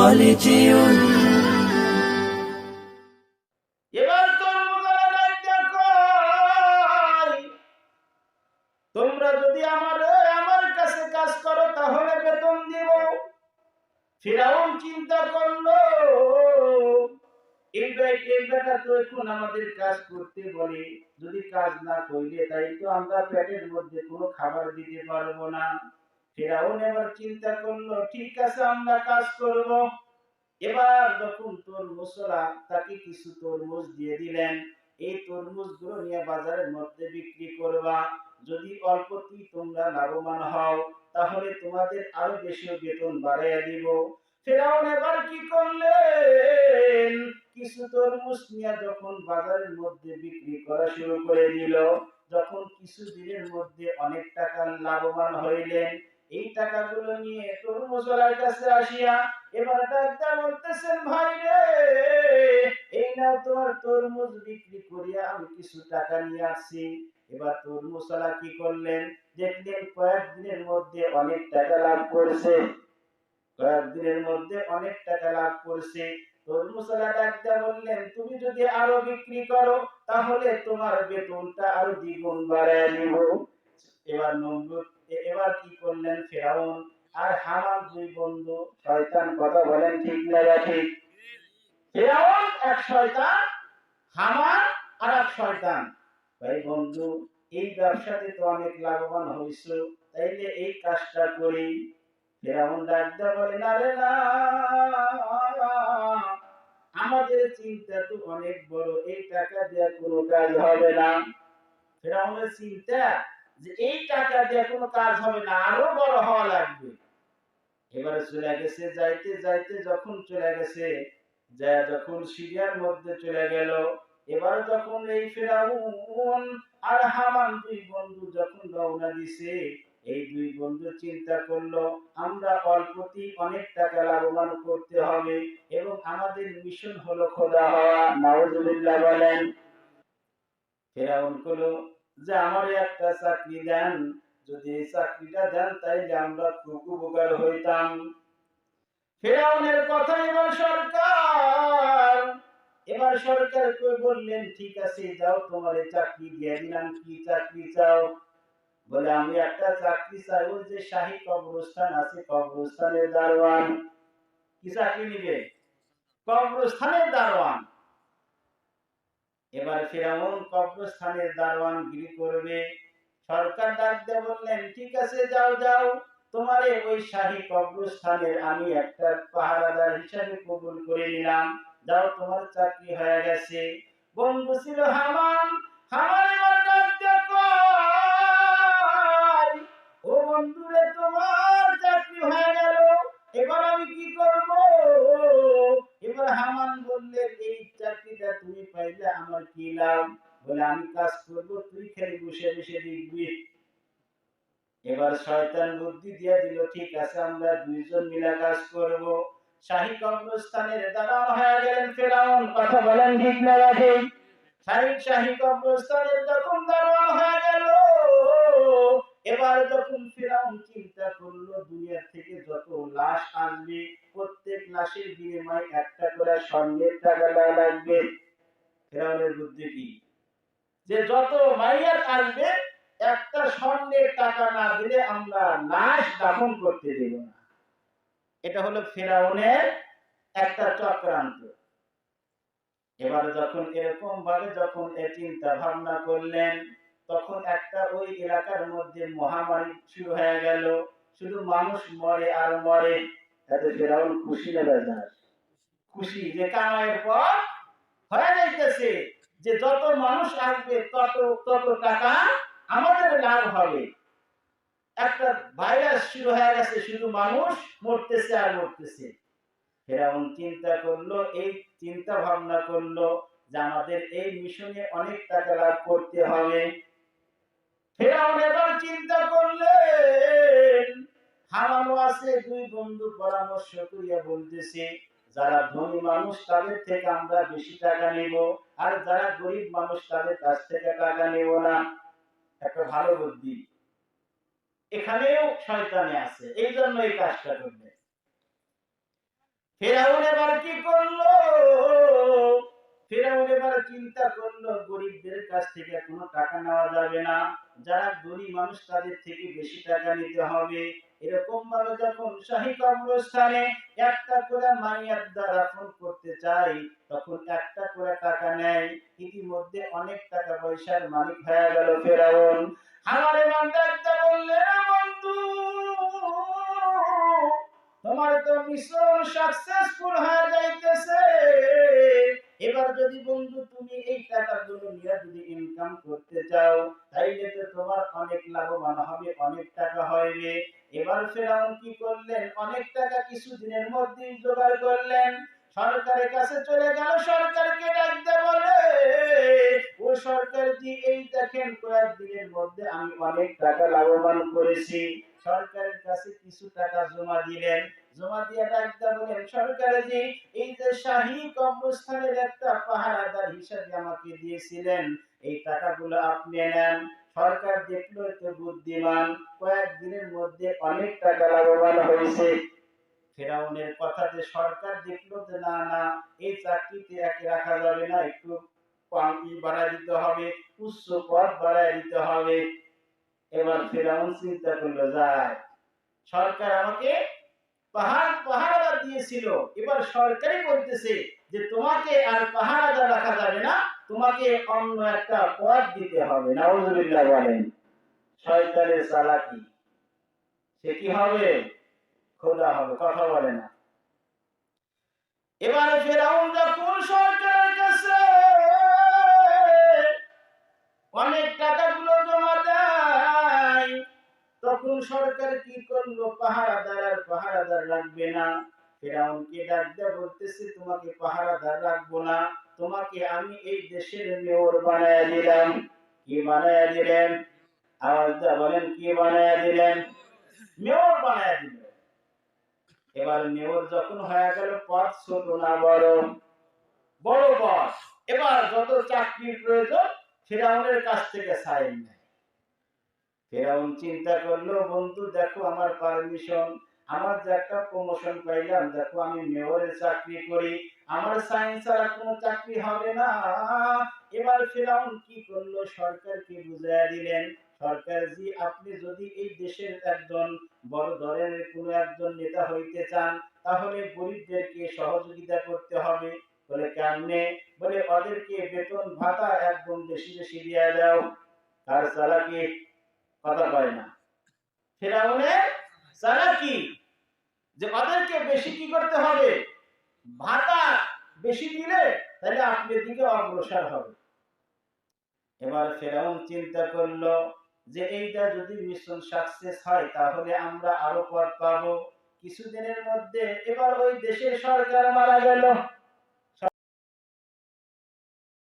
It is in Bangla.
মালিজিউন। এবার তোমরা যদি আমার কাছে কাজ করো তাহলে বেতন দিব। ফিরাউন চিন্তা করলো, এই বেটা তো এখন আমাদের কাজ করতে বলে, যদি কাজ না করলে তাই তো আমরা পেটের মধ্যে কোনো খাবার দিতে পারবো না। ফিরাউন এবার চিন্তা করলো, ঠিক আছে আমরা কাজ করব। এবার যখন তরমুজরা তাকে কিছু তরমুজ দিয়ে দিলেন, এই তরমুজ গুলো নিয়ে বাজারের মধ্যে বিক্রি করবা। যদি অল্পতেই তোমরা লাভবান হও তাহলে তোমাদের আরো বেশি বেতন বাড়াইয়া দিব। ফিরাউন এবার কি করলেন, কিছু তরমুজ নিয়ে যখন বাজারের মধ্যে বিক্রি করা শুরু করে দিল, যখন কিছু দিনের মধ্যে অনেক টাকা লাভবান হইলেন, এই টাকাগুলো নিয়ে তরমুজওয়ালার কাছে আসিয়া এবার ডাক্তার বলতেছেন, ভাই রে, এই নাও তোমার তরমুজ বিক্রি করিয়া আমি কিছু টাকা নিয়ে আসছি। এবার তরমুজওয়ালা কি করলেন, দেখলেন কয়েকদিনের মধ্যে অনেক টাকা লাভ করেছে, কয়েকদিনের মধ্যে অনেক টাকা লাভ করেছে। তরমুজওয়ালা ডাক্তার বললেন, তুমি যদি আরো বিক্রি করো তাহলে তোমার বেতনটা আরো দ্বিগুণ বাড়ায় দিব। এবার নমরুদ এবার কি করলেন, ফেরাউন আর হামান দুই বন্ধু শয়তান, কথা বলেন ঠিক না ঠিক? ফেরাউন এক শয়তান, হামান আর এক শয়তান। ভাই বন্ধু, এই ব্যবসাতে তো অনেক লাভবান হইছো, তাইলে এই কাজটা করি। ফেরাউন ডাকতে বলে, না রে না, আমাদের চিন্তা তো অনেক বড়, এই টাকা দিয়ে কোনো কাজ হবে না। ফেরাউনের চিন্তা যে এই টাকা দিয়ে কোনো কাজ হবে না, আরো বড় হওয়া লাগবে। এবারে চলে গেছে, যাইতে যাইতে যখন চলে গেছে, যখন সিরিয়ার মধ্যে চলে গেল, এবার যখন এই ফেরাউন আর হামান দুই বন্ধু যখন রওনা দিছে, এই দুই বন্ধু চিন্তা করলো, আমরা অল্পতেই অনেক টাকা লাভবান করতে হবে এবং আমাদের মিশন হলো খোদা হওয়া। নাউজুবিল্লাহ বলেন। ফেরাউন করলো যে আমার একটা চাকরি দেন, যদি এই চাকরিটা দেন তাইলে আমরা খুব উপকার হইতাম। ফেরাউনের কথা এবার সরকার বললেন, ঠিক আছে যাও, তোমার চাকরি দিয়ে দিলাম। কি চাকরি চাও? বলে আমি একটা চাকরি চাইবো যে শাহী কবরস্থান আছে, কবরস্থানের দারোয়ান। কি চাকরি নিবে? কবরস্থানের দারোয়ান। এবার ফিরাউন কবরস্থানের দারোয়ান গিরি করবে। সরকার ডাক দিয়ে বললেন, ঠিক আছে যাও যাও, তোমারে ওই শাহী কবরস্থানের আমি একটা পাহারাদার হিসাবে কবুল করে নিলাম, যাও তোমার চাকরি হয়ে গেছে। বন্ধু ছিল হামান, হামান এবার ডাক দিয়ে কয়, ও বন্ধুরে, তোমার চাকরি হয়ে গেল, এবার আমি কি করব? এবার হামান বললে, এই চাকরিটা তুমি পাইলে আমার কি লাভ? বলে আমি কাজ করব, তুই খালি বসে বসে দেখবি। এবার শয়তান বুদ্ধি দিয়ে দিল, ঠিক আছে আমরা দুইজন মিলে কাজ করব। শাহী কবরস্থানের দারোয়ান হয়ে গেলেন ফেরাউন, কথা বলেন ঠিক না ঠিক? শাহী কবরস্থানের যখন দারোয়ান হয়ে গেল, এবার যখন ফেরাউন চিন্তা করলো, দুনিয়া থেকে যত লাশ আসবে প্রত্যেক লাশের বিনিময়ে একটা করে স্বর্ণের টাকা লাগবে। ফেরাউনের বুদ্ধি কি, যে যত মাইয়াত আসবে একটা স্বর্ণের টাকা না দিলে আমরা লাশ দাফন করতে দেব না। এটা হলো ফেরাউনের একটা চক্রান্ত। এবার যখন এরকম ভাবে যখন এই চিন্তা ভাবনা করলেন, তখন একটা ওই এলাকার মধ্যে মহামারী শুরু হয়ে গেল, শুধু মানুষ মরে আর মরে। তাতে ফেরাউন খুশি না বেজার? খুশি যে কামাইয়ের পর হয়ে যাইতেছে, যে যত মানুষ আসবে তত তত টাকা আমাদের লাভ হবে। একটা ভাইরাস শুরু হয়ে গেছে, শুধু মানুষ মরতেছে আর মরতেছে। ফেরাউন চিন্তা করলো, এই চিন্তা ভাবনা করলো যে আমাদের এই মিশনে অনেক টাকা লাভ করতে হবে। ফেরাউন এবার চিন্তা করলেন, হামানও আছে, দুই বন্ধু পরামর্শ করিয়া বলতেছে, যারা ধনী মানুষ তাদের থেকে আমরা বেশি টাকা নেব, আর যারা গরিব মানুষ তাদের কাছ থেকে টাকা নেব না। একটা ভালো বুদ্ধি এখানেও শয়তানে আছে, এই জন্য এই কাজটা করবে। ফেরাউন এবার কি করলো? ফেরাউন এবার চিন্তা করলো গরিবদের কাছ থেকে কোনো টাকা নেওয়া যাবে না, যারা গরিব মানুষ তাদের থেকে বেশি টাকা নিতে হবে। এরকম ভাবে যখন শাহী কবরস্থানে একটা করে মাইয়াত দাফন করতে চাই, তখন একটা করে টাকা নেয়। ইতিমধ্যে অনেক টাকা পয়সার মালিক হয়ে গেল ফেরাউন। আমারে বান্দা একটা বললে, বন্ধু তোমার তো মিশন সাকসেসফুল হয়ে যাইতেছে। এবার যদি বন্ধু তুমি এই টাকাগুলো নিয়ে যদি ইনকাম করতে চাও, তাইলে তো তোমার অনেক লাভবান হবে, অনেক টাকা হবে। এবার ফেরাউন কি করলেন? অনেক টাকা কিছুদিনের মধ্যেই জোগাড় করলেন, সরকারের কাছে চলে গেল। সরকারকে ডাকতে বলে, ও সরকার জি, এই দেখেন কয়েকদিনের মধ্যে আমি অনেক টাকা লাভবান করেছি। সরকারের কাছে কিছু টাকা জমা দিলেন। জমা দিয়ে ডাকতে বলেন, সরকার জি, এই যে শাহী কবরস্থানের একটা পাহারাদার হিসাবে আমাকে দিয়েছিলেন, এই টাকাগুলো আপনি নেন। সরকার দেখলো তো বুদ্ধিমান, কয়েকদিনের মধ্যে অনেক টাকা লাভবান হয়েছে। ফেরাউনের কথাতে সরকার দেখলো যে না না, এই চাকরিতে একে রাখা যাবে না, একটু বাড়ায় দিতে হবে, উচ্চ পদ বাড়ায় দিতে হবে। এবার ফেরাউন চিন্তা করলো, যায় সরকার আমাকে পাহারাদার দিয়েছিল, এবার সরকারই বলতেছে যে তোমাকে আর পাহারাদার রাখা যাবে না, তোমাকে অন্য একটা পদ দিতে হবে। নাউজুবিল্লাহ বলেন। শয়তানের চালাকি, সে কি হবে? খোদা হবে, কথা বলে না। এবার ফেরাউন যখন সরকারের কাছে অনেক টাকাগুলো জমা দেয়, তখন সরকার কি করলো? পাহারাদার আর পাহারাদার রাখবে না। ফেরাউনকে ডাক দিয়ে বলতেছে, তোমাকে পাহারাদার রাখবো না, তোমাকে আমি এই দেশের মেয়র বানায় দিলাম। কি বানায় দিলেন? আওয়াজ দিয়ে বলেন, কি বানায় দিলেন? মেয়র বানায় দিলেন। এবার মেয়র যখন হয়ে গেল, পদ ছোট না বড়? বড় পদ। এবার যত চাকরির প্রয়োজন ফেরাউনের কাছ থেকে সাইন নেয়। ফেরাউন চিন্তা করলো, বন্ধু দেখো আমার পারমিশন, আমার যে একটা প্রমোশন পাইলাম, দেখো আমি মেয়রের চাকরি করি, আমার সাইন ছাড়া কোনো চাকরি হবে না। এবার ফেরাউন কি করলো? সরকারকে বুঝাইয়া দিলেন, সরকার জি, আপনি যদি এই দেশের একজন বড় ধরনের কোনো একজন নেতা হইতে চান, তাহলে গরিবদেরকে সহযোগিতা করতে হবে। বলে কেমনে? বলে ওদেরকে বেতন ভাতা একদম বেশি বেশি দিয়ে দাও। তার চালাকি, কথা কয় না। ফেরাউনের চালাকি যে ওদেরকে বেশি কি করতে হবে? ভাতা বেশি দিলে তাহলে আপনার দিকে অগ্রসর হবে। এবার ফেরাউন চিন্তা করলো যে এইটা যদি মিশন সাকসেস হয়, তাহলে আমরা আরো পদ পাবো। কিছুদিনের মধ্যে এবার ওই দেশের সরকার মারা গেল।